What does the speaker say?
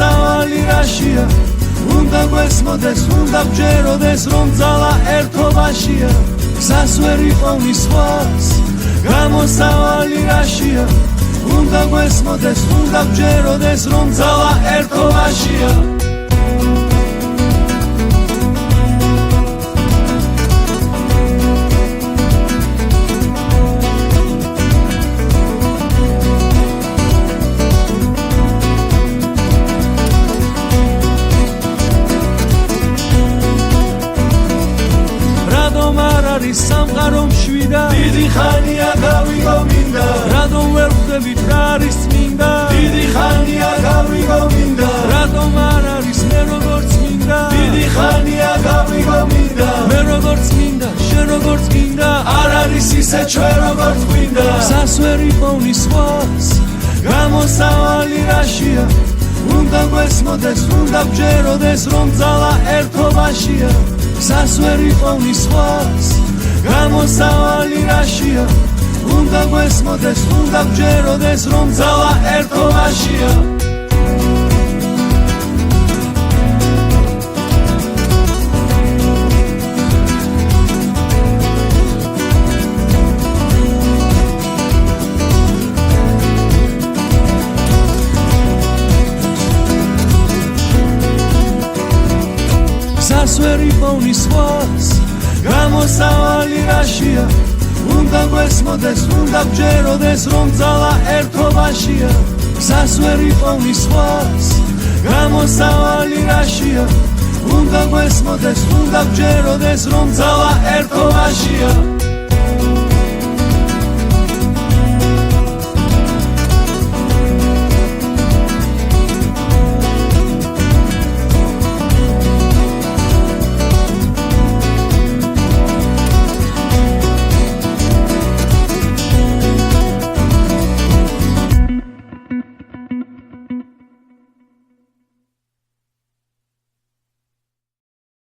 გამოსავალი რაშია უნდა გვესმოდეს უნდა გჯეროდეს რომ ძალა ერთობაშია სასვერი ყოვნის სხვას გამოსავალი რაშია უნდა გვესმოდეს უნდა გჯეროდეს რომ ძალა ერთობაშია სამყარო მშვიდა დიდი ხანია გავიგო მინდა რატომ ვერ ვხვდებით რა არის წმინდა დიდი ხანია გავიგო მინდა რატომ არ არის მე როგორც მინდა დიდი ხანია გავიგო მინდა მე როგორც მინდა შენ როგორც გინდა არ არის ისე ჩვენ როგორც გვინდა სასვერი ყოვნის სხვას გამოსავალი რაშია უნდა გვესმოდეს უნდა გჯეროდეს რომ ძალა ერთობაშია სასვერი ყოვნის სხვას გამოსავალი რაშია უნდა გვესმოდეს უნდა გჯეროდეს რომ ძალა ერთობაშია სასვერი ყოვნის სხვას გამოსავალი რაშია უნდა გვესმოდეს უნდა გჯეროდეს რომ ძალა ერთობაშია სასვერი ყოვნის სხვას გამოსავალი რაშია უნდა გვესმოდეს უნდა გჯეროდეს რომ ძალა ერთობაშია